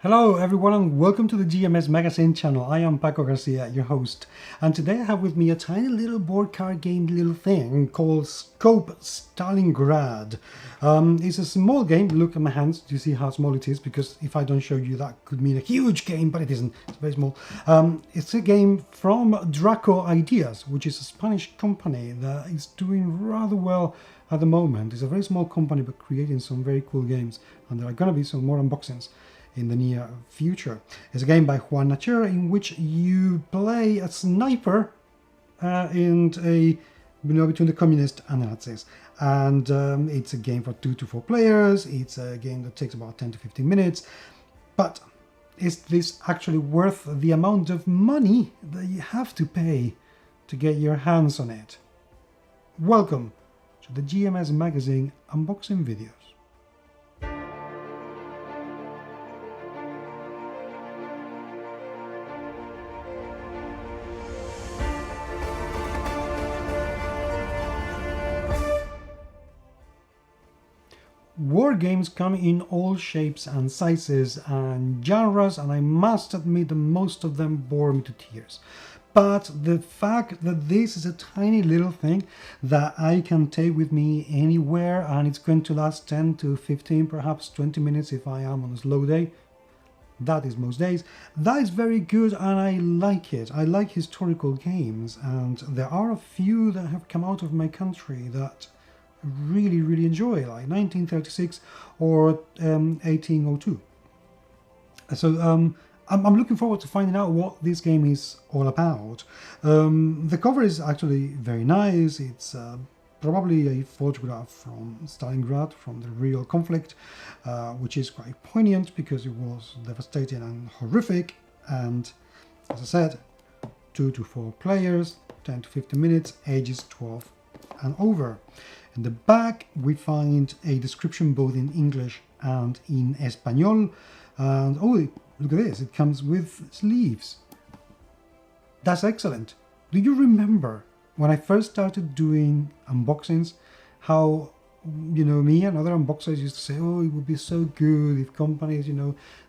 Hello everyone and welcome to the GMS Magazine channel. I am Paco Garcia, your host, and today I have with me a tiny little board card game little thing called Stalingrad. It's a small game. Look at my hands, do you see how small it is? Because if I don't show you, that could mean a huge game, but it isn't. It's very small. It's a game from Draco Ideas, which is a Spanish company that is doing rather well at the moment. It's a very small company but creating some very cool games, and there are going to be some more unboxings in the near future. It's a game by Juan Nacher in which you play a sniper and between the communists and the Nazis. And it's a game for 2 to 4 players. It's a game that takes about 10 to 15 minutes. But is this actually worth the amount of money that you have to pay to get your hands on it? Welcome to the GMS Magazine unboxing videos. War games come in all shapes and sizes and genres, and I must admit that most of them bore me to tears. But the fact that this is a tiny little thing that I can take with me anywhere and it's going to last 10 to 15, perhaps 20 minutes if I am on a slow day, that is most days, that is very good and I like it. I like historical games, and there are a few that have come out of my country that really enjoy, like 1936 or 1802. So I'm looking forward to finding out what this game is all about. The cover is actually very nice. It's probably a photograph from Stalingrad, from the real conflict, which is quite poignant because it was devastating and horrific. And as I said, 2 to 4 players, 10 to 15 minutes, ages 12 and over. In the back we find a description both in English and in Espanol, and oh, look at this, it comes with sleeves. That's excellent. Do you remember when I first started doing unboxings, how, me and other unboxers used to say, oh, it would be so good if companies,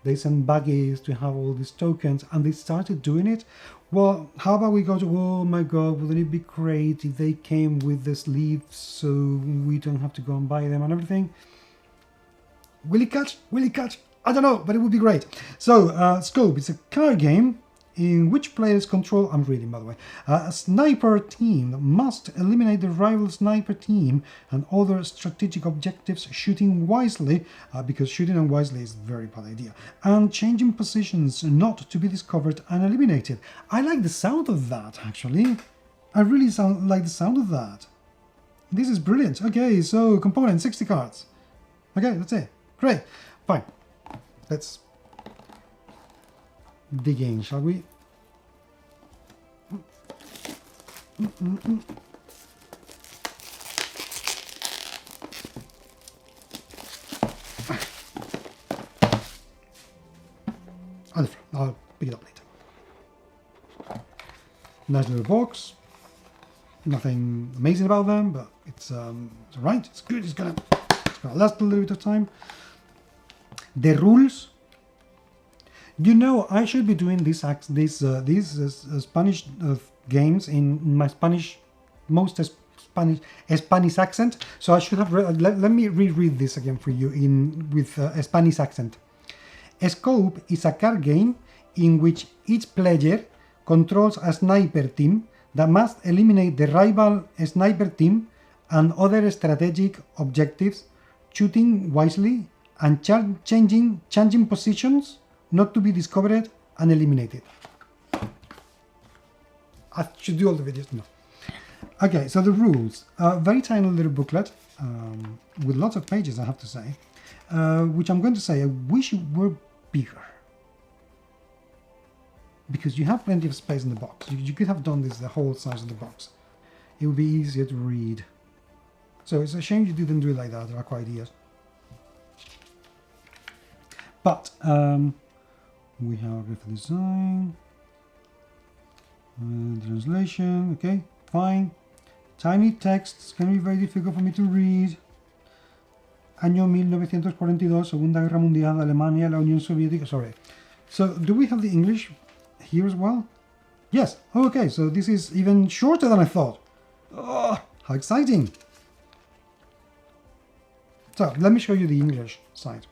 they send baggies to have all these tokens, and they started doing it. Well, how about we go to, oh my god, wouldn't it be great if they came with the sleeves so we don't have to go and buy them and everything? Will it catch? Will it catch? I don't know, but it would be great. So, Scope, it's a card game in which players control, I'm reading by the way, a sniper team that must eliminate the rival sniper team and other strategic objectives, shooting wisely, because shooting unwisely is a very bad idea, and changing positions not to be discovered and eliminated. I like the sound of that, actually. I really like the sound of that. This is brilliant. Okay, so components, 60 cards. Okay, that's it. Great. Fine. Let's dig in, shall we? I'll pick it up later. Nice little box. Nothing amazing about them, but it's alright. It's good. It's gonna last a little bit of time. The rules. I should be doing these Spanish games in my most Spanish accent. So I should have let me reread this again for you with a Spanish accent. Scope is a card game in which each player controls a sniper team that must eliminate the rival sniper team and other strategic objectives, shooting wisely and changing positions not to be discovered and eliminated. I should do all the videos. No. Okay, so the rules. Very tiny little booklet with lots of pages, I have to say, which I'm going to say I wish it were bigger, because you have plenty of space in the box. You could have done this the whole size of the box. It would be easier to read. So it's a shame you didn't do it like that. There are quite ideas. But we have graphic design, translation, okay, fine. Tiny texts can be very difficult for me to read. Año 1942, Segunda Guerra Mundial, Alemania, la Unión Soviética. Sorry. So, do we have the English here as well? Yes. Okay, so this is even shorter than I thought. Oh, how exciting. So, let me show you the English side.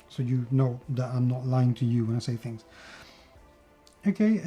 So you know that I'm not lying to you when I say things. Okay,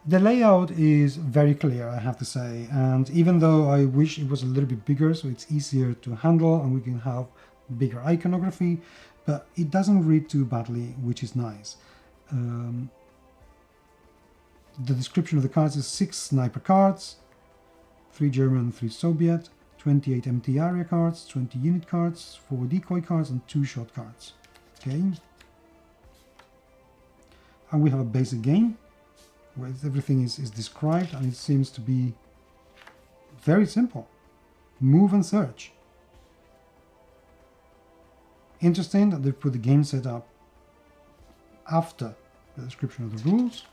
the layout is very clear, I have to say, and even though I wish it was a little bit bigger so it's easier to handle and we can have bigger iconography, but it doesn't read too badly, which is nice. The description of the cards is 6 sniper cards, 3 German, 3 Soviet, 28 empty area cards, 20 unit cards, 4 decoy cards and 2 shot cards. Okay. And we have a basic game where everything is described, and it seems to be very simple. Move and search. Interesting that they put the game setup after the description of the rules.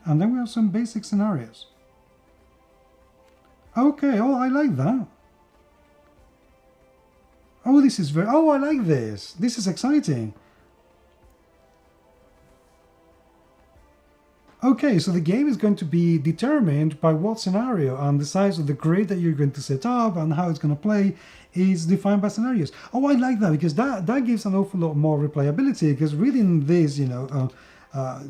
And then we have some basic scenarios. Okay, oh, I like that. Oh, this is very... Oh, I like this. This is exciting. Okay, so the game is going to be determined by what scenario, and the size of the grid that you're going to set up and how it's going to play is defined by scenarios. Oh, I like that, because that gives an awful lot more replayability, because reading this, you know,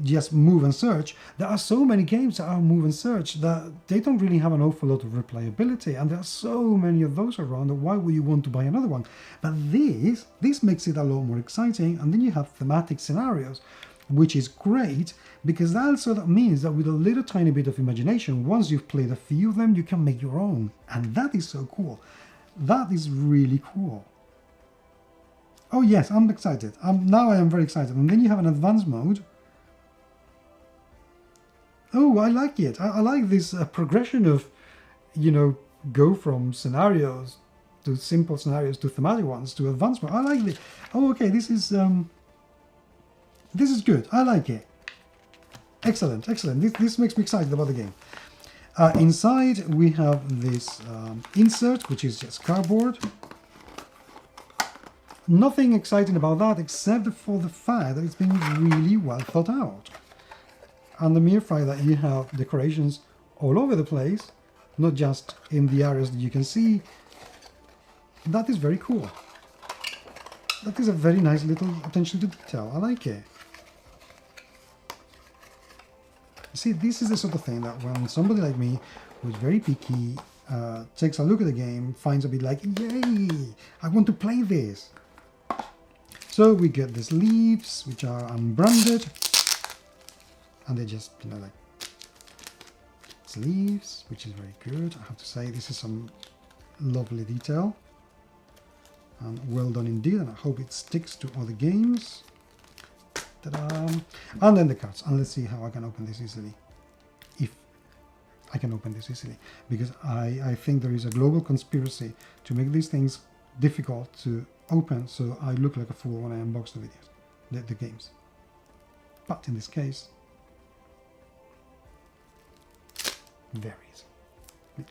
just move and search, there are so many games that are move and search that they don't really have an awful lot of replayability, and there are so many of those around that why would you want to buy another one? But this makes it a lot more exciting, and then you have thematic scenarios, which is great, because that also means that with a little tiny bit of imagination, once you've played a few of them, you can make your own. And that is so cool. That is really cool. Oh yes, I'm excited. Now I am very excited. And then you have an advanced mode. Oh, I like it. I like this progression of, you know, go from scenarios to simple scenarios to thematic ones to advanced mode. I like it. Oh, okay, this is good. I like it. Excellent, excellent. This makes me excited about the game. Inside we have this insert, which is just cardboard. Nothing exciting about that except for the fact that it's been really well thought out. And the mere fact that you have decorations all over the place, not just in the areas that you can see, that is very cool. That is a very nice little attention to detail. I like it. See, this is the sort of thing that when somebody like me, who's very picky, takes a look at the game, finds a bit like, yay, I want to play this. So we get these leaves, which are unbranded, and they just, you know, like sleeves, which is very good. I have to say, this is some lovely detail, and well done indeed, and I hope it sticks to other games. Ta-da! And then the cards, and let's see how I can open this easily, if I can open this easily, because I think there is a global conspiracy to make these things difficult to open, so I look like a fool when I unbox the videos, the games. But in this case, very easy.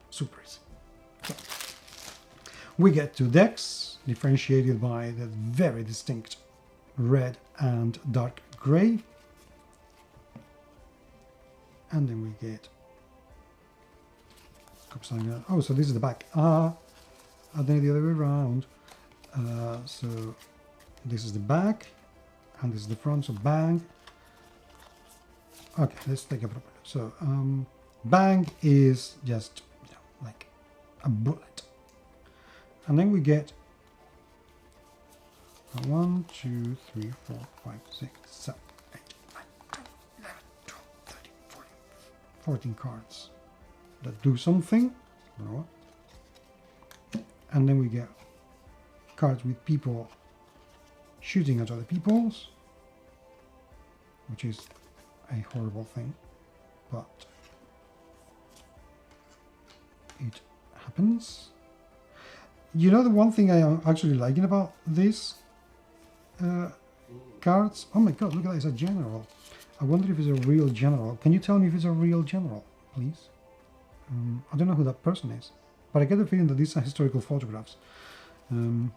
Super easy. So, we get 2 decks, differentiated by that very distinct red and dark gray. And then we get... Oh, so this is the back. And then the other way around. So this is the back, and this is the front, so bang. Okay, let's take a proper look. So bang is just, you know, like a bullet. And then we get 1, 2, 3, 4, 5, 6, 7, 8, 9, 10, 11, 12, 13, 14, 14 cards that do something. You know what? And then we get cards with people shooting at other people's, which is a horrible thing, but it happens. You know, the one thing I am actually liking about this cards, oh my god, look at that, it's a general. I wonder if it's a real general. Can you tell me if it's a real general, please? I don't know who that person is, but I get the feeling that these are historical photographs. And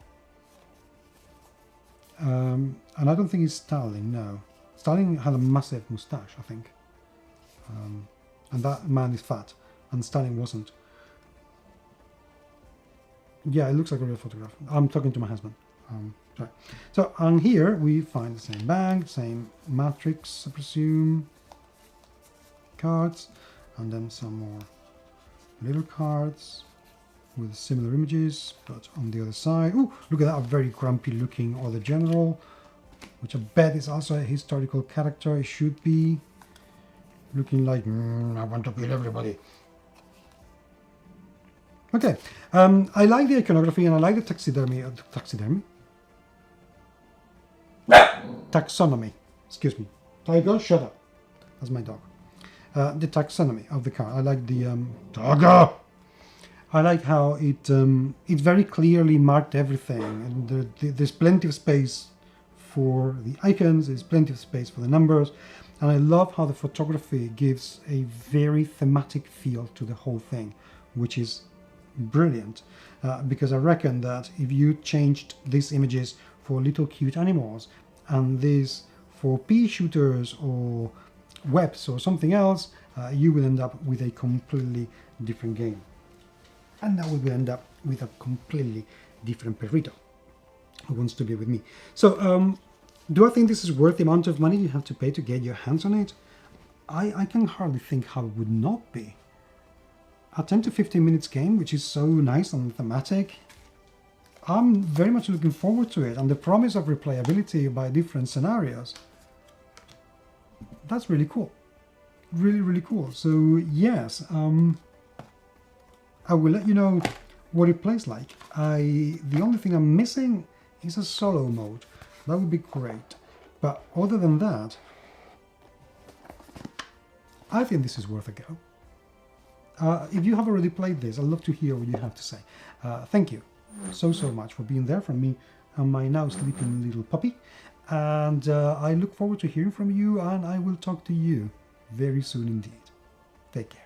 I don't think it's Stalin, no. Stalin had a massive moustache, I think. And that man is fat, and Stalin wasn't. Yeah, it looks like a real photograph. I'm talking to my husband. Sorry. So, and here we find the same bank, same matrix, I presume, cards, and then some more little cards with similar images, but on the other side. Ooh, look at that, a very grumpy looking Other General, which I bet is also a historical character. It should be looking like, I want to kill everybody. Okay, I like the iconography and I like the taxonomy, excuse me. Tiger, shut up. That's my dog. The taxonomy of the card. I like the Tiger. I like how it very clearly marked everything, and there's plenty of space for the icons. There's plenty of space for the numbers, and I love how the photography gives a very thematic feel to the whole thing, which is brilliant. Because I reckon that if you changed these images for little cute animals and these for pea shooters or webs or something else, you will end up with a completely different game. And that will end up with a completely different Perrito who wants to be with me. So, do I think this is worth the amount of money you have to pay to get your hands on it? I can hardly think how it would not be. A 10 to 15 minutes game, which is so nice and thematic, I'm very much looking forward to it. And the promise of replayability by different scenarios, that's really cool. Really, really cool. So, yes, I will let you know what it plays like. The only thing I'm missing is a solo mode. That would be great. But other than that, I think this is worth a go. If you have already played this, I'd love to hear what you have to say. Thank you so much for being there for me and my now sleeping little puppy. And I look forward to hearing from you, and I will talk to you very soon indeed. Take care.